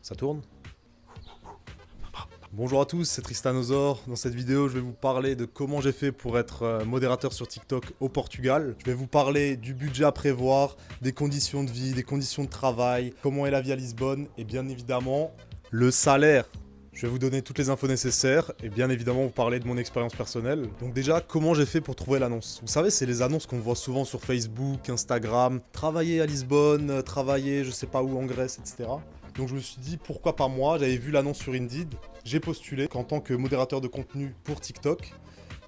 Ça tourne? Bonjour à tous, c'est Tristanosaur. Dans cette vidéo, je vais vous parler de comment j'ai fait pour être modérateur sur TikTok au Portugal. Je vais vous parler du budget à prévoir, des conditions de vie, des conditions de travail, comment est la vie à Lisbonne et bien évidemment, le salaire. Je vais vous donner toutes les infos nécessaires et bien évidemment vous parler de mon expérience personnelle. Donc déjà, comment j'ai fait pour trouver l'annonce? Vous savez, c'est les annonces qu'on voit souvent sur Facebook, Instagram. Travailler à Lisbonne, travailler je sais pas où en Grèce, etc. Donc je me suis dit pourquoi pas moi, j'avais vu l'annonce sur Indeed, j'ai postulé en tant que modérateur de contenu pour TikTok.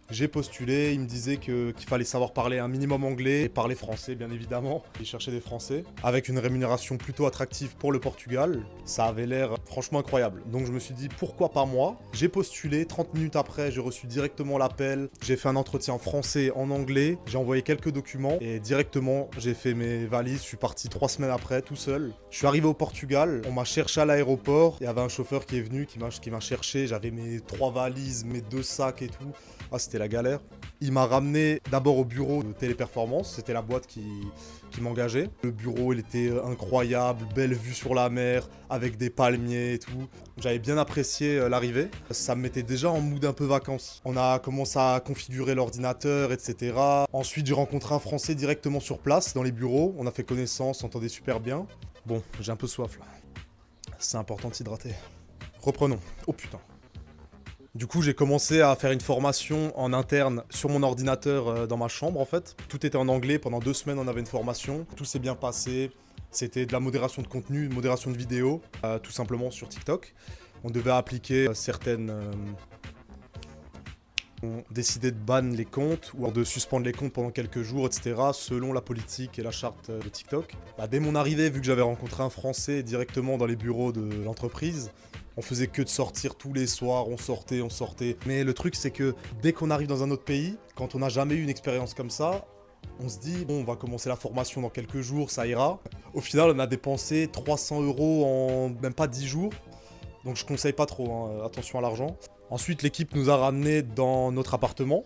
J'ai postulé, il me disait qu'il fallait savoir parler un minimum anglais et parler français bien évidemment. Il cherchait des français avec une rémunération plutôt attractive pour le Portugal. Ça avait l'air franchement incroyable. Donc je me suis dit pourquoi pas moi. J'ai postulé, 30 minutes après j'ai reçu directement l'appel. J'ai fait un entretien en français, en anglais. J'ai envoyé quelques documents et directement j'ai fait mes valises. Je suis parti 3 semaines après tout seul. Je suis arrivé au Portugal, on m'a cherché à l'aéroport. Il y avait un chauffeur qui est venu, qui m'a cherché. J'avais mes 3 valises, mes 2 sacs et tout. Ah, c'était la galère. Il m'a ramené d'abord au bureau de Téléperformance, c'était la boîte qui m'engageait. Le bureau, il était incroyable, belle vue sur la mer, avec des palmiers et tout. J'avais bien apprécié l'arrivée. Ça me mettait déjà en mood un peu vacances. On a commencé à configurer l'ordinateur, etc. Ensuite, j'ai rencontré un Français directement sur place, dans les bureaux. On a fait connaissance, on s'entendait super bien. Bon, j'ai un peu soif là. C'est important de s'hydrater. Reprenons. Oh putain. Du coup, j'ai commencé à faire une formation en interne sur mon ordinateur dans ma chambre en fait. Tout était en anglais, pendant 2 semaines on avait une formation. Tout s'est bien passé. C'était de la modération de contenu, de modération de vidéo, tout simplement sur TikTok. On devait appliquer certaines... On décidait de ban les comptes ou de suspendre les comptes pendant quelques jours, etc. selon la politique et la charte de TikTok. Dès mon arrivée, vu que j'avais rencontré un Français directement dans les bureaux de l'entreprise, on faisait que de sortir tous les soirs, on sortait. Mais le truc, c'est que dès qu'on arrive dans un autre pays, quand on n'a jamais eu une expérience comme ça, on se dit, bon, on va commencer la formation dans quelques jours, ça ira. Au final, on a dépensé 300 € en même pas 10 jours. Donc je conseille pas trop, hein, attention à l'argent. Ensuite, l'équipe nous a ramenés dans notre appartement.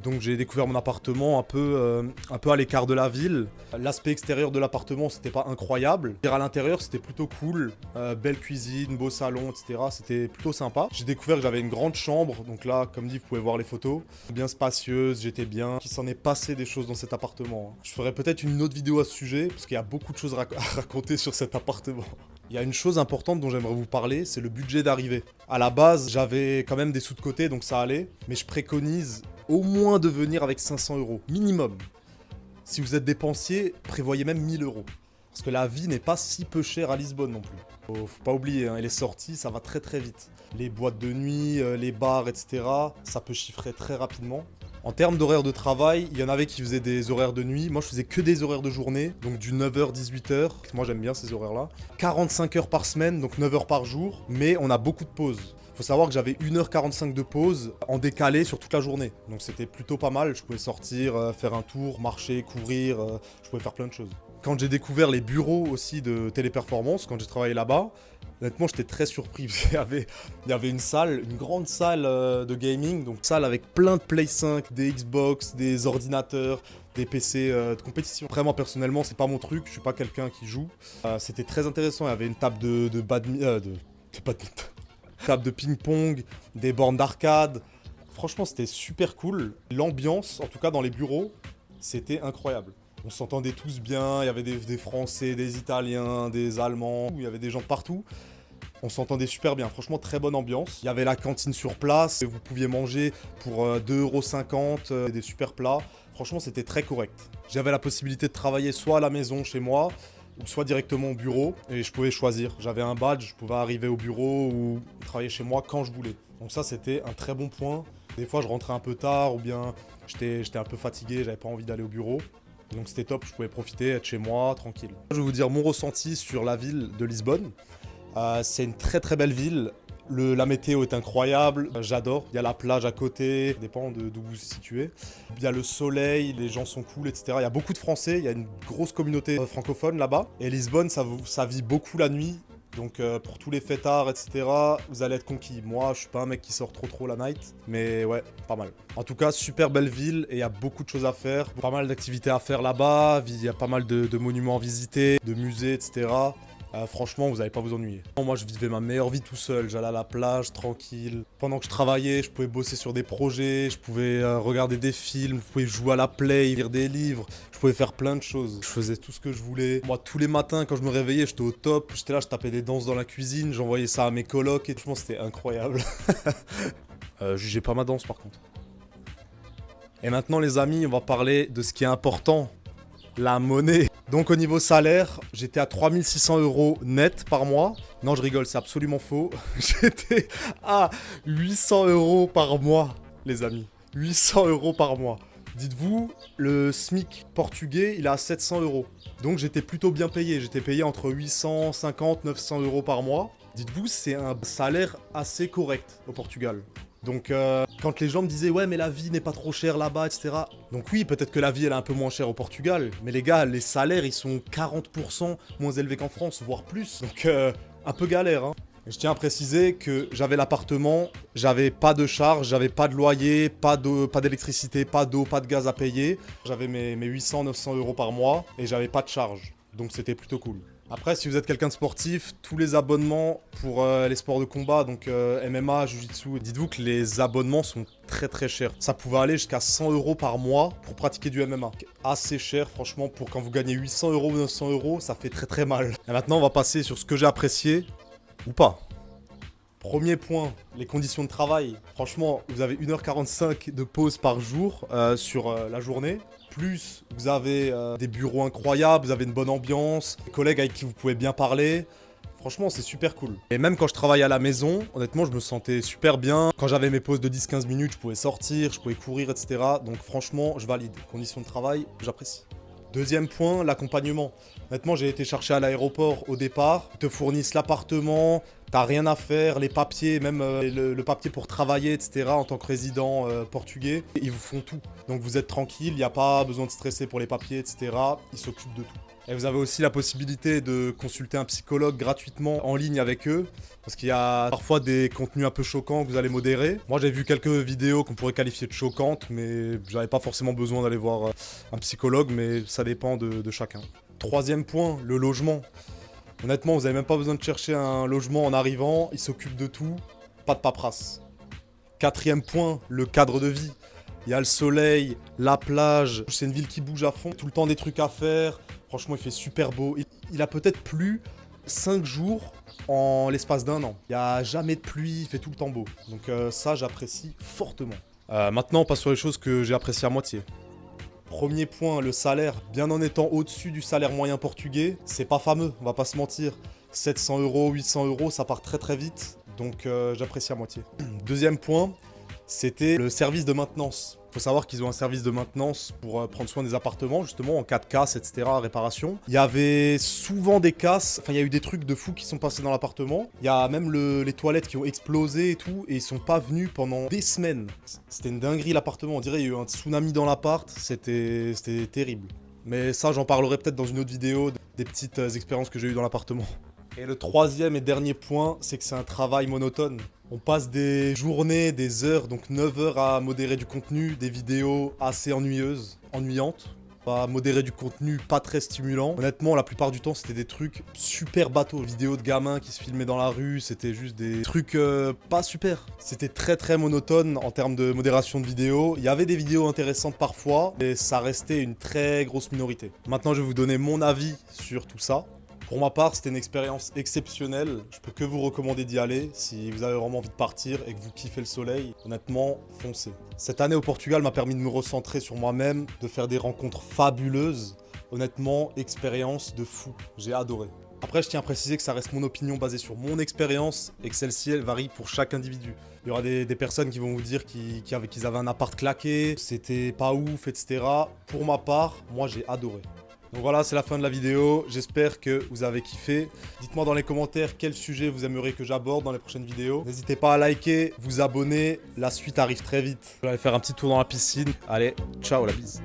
Donc j'ai découvert mon appartement un peu à l'écart de la ville. L'aspect extérieur de l'appartement, c'était pas incroyable. À l'intérieur, c'était plutôt cool. Belle cuisine, beau salon, etc. C'était plutôt sympa. J'ai découvert que j'avais une grande chambre. Donc là, comme dit, vous pouvez voir les photos. Bien spacieuse, j'étais bien. Il s'en est passé des choses dans cet appartement. Je ferai peut-être une autre vidéo à ce sujet, parce qu'il y a beaucoup de choses à raconter sur cet appartement. Il y a une chose importante dont j'aimerais vous parler, c'est le budget d'arrivée. À la base, j'avais quand même des sous de côté, donc ça allait. Mais je préconise au moins de venir avec 500 €, minimum. Si vous êtes dépensier, prévoyez même 1000 €. Parce que la vie n'est pas si peu chère à Lisbonne non plus. Faut pas oublier, hein, et les sorties, ça va très très vite. Les boîtes de nuit, les bars, etc., ça peut chiffrer très rapidement. En termes d'horaire de travail, il y en avait qui faisaient des horaires de nuit. Moi, je faisais que des horaires de journée, donc du 9h-18h. Moi, j'aime bien ces horaires-là. 45 heures par semaine, donc 9 heures par jour. Mais on a beaucoup de pauses. Faut savoir que j'avais 1h45 de pause en décalé sur toute la journée. Donc c'était plutôt pas mal. Je pouvais sortir, faire un tour, marcher, courir. Je pouvais faire plein de choses. Quand j'ai découvert les bureaux aussi de Téléperformance, quand j'ai travaillé là-bas, honnêtement, j'étais très surpris. Il y avait une salle, une grande salle de gaming, donc salle avec plein de Play 5, des Xbox, des ordinateurs, des PC de compétition. Vraiment, personnellement, c'est pas mon truc, je suis pas quelqu'un qui joue. C'était très intéressant, il y avait une table de badminton, table de ping-pong, des bornes d'arcade. Franchement, c'était super cool. L'ambiance, en tout cas dans les bureaux, c'était incroyable. On s'entendait tous bien, il y avait des Français, des Italiens, des Allemands, il y avait des gens de partout. On s'entendait super bien, franchement très bonne ambiance. Il y avait la cantine sur place, vous pouviez manger pour 2,50 €, des super plats. Franchement c'était très correct. J'avais la possibilité de travailler soit à la maison chez moi, ou soit directement au bureau, et je pouvais choisir. J'avais un badge, je pouvais arriver au bureau ou travailler chez moi quand je voulais. Donc ça c'était un très bon point. Des fois je rentrais un peu tard, ou bien j'étais un peu fatigué, j'avais pas envie d'aller au bureau. Donc c'était top, je pouvais profiter, être chez moi, tranquille. Je vais vous dire mon ressenti sur la ville de Lisbonne. C'est une très très belle ville. La météo est incroyable, j'adore. Il y a la plage à côté, ça dépend d'où vous vous situez. Il y a le soleil, les gens sont cool, etc. Il y a beaucoup de Français, il y a une grosse communauté francophone là-bas. Et Lisbonne, ça vit beaucoup la nuit. Donc pour tous les fêtards, etc., vous allez être conquis. Moi, je suis pas un mec qui sort trop la night, mais ouais, pas mal. En tout cas, super belle ville et il y a beaucoup de choses à faire. Pas mal d'activités à faire là-bas, il y a pas mal de monuments à visiter, de musées, etc. Franchement, vous n'allez pas vous ennuyer. Moi, je vivais ma meilleure vie tout seul. J'allais à la plage, tranquille. Pendant que je travaillais, je pouvais bosser sur des projets, je pouvais regarder des films, je pouvais jouer à la play, lire des livres, je pouvais faire plein de choses. Je faisais tout ce que je voulais. Moi, tous les matins, quand je me réveillais, j'étais au top. J'étais là, je tapais des danses dans la cuisine, j'envoyais ça à mes colocs et franchement, c'était incroyable. Jugez pas ma danse, par contre. Et maintenant, les amis, on va parler de ce qui est important. La monnaie. Donc au niveau salaire, j'étais à 3600 € net par mois. Non, je rigole, c'est absolument faux. J'étais à 800 € par mois, les amis. 800 € par mois. Dites-vous, le SMIC portugais, il est à 700 €. Donc j'étais plutôt bien payé. J'étais payé entre 850 et 900 € par mois. Dites-vous, c'est un salaire assez correct au Portugal. Donc quand les gens me disaient ouais mais la vie n'est pas trop chère là-bas, etc. Donc oui, peut-être que la vie elle est un peu moins chère au Portugal, mais les gars, les salaires ils sont 40% moins élevés qu'en France, voire plus. Donc un peu galère, hein. Et je tiens à préciser que j'avais l'appartement, j'avais pas de charges, j'avais pas de loyer, pas d'électricité, pas d'eau, pas de gaz à payer. J'avais mes 800-900 € par mois et j'avais pas de charges. Donc c'était plutôt cool. Après, si vous êtes quelqu'un de sportif, tous les abonnements pour les sports de combat, donc MMA, Jiu-Jitsu, dites-vous que les abonnements sont très très chers. Ça pouvait aller jusqu'à 100 € par mois pour pratiquer du MMA. Assez cher, franchement, pour quand vous gagnez 800 € ou 900 €, ça fait très très mal. Et maintenant, on va passer sur ce que j'ai apprécié ou pas. Premier point, les conditions de travail. Franchement, vous avez 1h45 de pause par jour sur la journée. Plus, vous avez des bureaux incroyables, vous avez une bonne ambiance, des collègues avec qui vous pouvez bien parler. Franchement, c'est super cool. Et même quand je travaillais à la maison, honnêtement, je me sentais super bien. Quand j'avais mes pauses de 10-15 minutes, je pouvais sortir, je pouvais courir, etc. Donc franchement, je valide. Conditions de travail, j'apprécie. Deuxième point, l'accompagnement. Honnêtement, j'ai été chercher à l'aéroport au départ. Ils te fournissent l'appartement, t'as rien à faire, les papiers, même le papier pour travailler, etc. en tant que résident portugais. Ils vous font tout. Donc vous êtes tranquille, il n'y a pas besoin de stresser pour les papiers, etc. Ils s'occupent de tout. Et vous avez aussi la possibilité de consulter un psychologue gratuitement en ligne avec eux. Parce qu'il y a parfois des contenus un peu choquants que vous allez modérer. Moi j'ai vu quelques vidéos qu'on pourrait qualifier de choquantes, mais j'avais pas forcément besoin d'aller voir un psychologue, mais ça dépend de chacun. Troisième point, le logement. Honnêtement, vous n'avez même pas besoin de chercher un logement en arrivant, ils s'occupent de tout, pas de paperasse. Quatrième point, le cadre de vie. Il y a le soleil, la plage, c'est une ville qui bouge à fond, tout le temps des trucs à faire. Franchement, il fait super beau. Il a peut-être plu 5 jours en l'espace d'un an. Il n'y a jamais de pluie, il fait tout le temps beau. Donc ça, j'apprécie fortement. Maintenant, on passe sur les choses que j'ai appréciées à moitié. Premier point, le salaire. Bien en étant au-dessus du salaire moyen portugais, c'est pas fameux, on va pas se mentir. 700 €, 800 €, ça part très très vite. Donc j'apprécie à moitié. Deuxième point, c'était le service de maintenance. Il faut savoir qu'ils ont un service de maintenance pour prendre soin des appartements, justement, en cas de casse, etc., réparation. Il y avait souvent des casses, enfin, il y a eu des trucs de fous qui sont passés dans l'appartement. Il y a même les toilettes qui ont explosé et tout, et ils sont pas venus pendant des semaines. C'était une dinguerie, l'appartement. On dirait qu'il y a eu un tsunami dans l'appart, c'était terrible. Mais ça, j'en parlerai peut-être dans une autre vidéo, des petites expériences que j'ai eues dans l'appartement. Et le troisième et dernier point, c'est que c'est un travail monotone. On passe des journées, des heures, donc 9 heures à modérer du contenu, des vidéos assez ennuyantes. À modérer du contenu pas très stimulant. Honnêtement, la plupart du temps, c'était des trucs super bateaux. Vidéos de gamins qui se filmaient dans la rue, c'était juste des trucs pas super. C'était très très monotone en termes de modération de vidéos. Il y avait des vidéos intéressantes parfois, mais ça restait une très grosse minorité. Maintenant, je vais vous donner mon avis sur tout ça. Pour ma part, c'était une expérience exceptionnelle. Je peux que vous recommander d'y aller. Si vous avez vraiment envie de partir et que vous kiffez le soleil, honnêtement, foncez. Cette année au Portugal m'a permis de me recentrer sur moi-même, de faire des rencontres fabuleuses. Honnêtement, expérience de fou. J'ai adoré. Après, je tiens à préciser que ça reste mon opinion basée sur mon expérience et que celle-ci, elle varie pour chaque individu. Il y aura des personnes qui vont vous dire qu'ils avaient un appart claqué, c'était pas ouf, etc. Pour ma part, moi, j'ai adoré. Donc voilà, c'est la fin de la vidéo. J'espère que vous avez kiffé. Dites-moi dans les commentaires quel sujet vous aimeriez que j'aborde dans les prochaines vidéos. N'hésitez pas à liker, vous abonner. La suite arrive très vite. Je vais aller faire un petit tour dans la piscine. Allez, ciao la bise.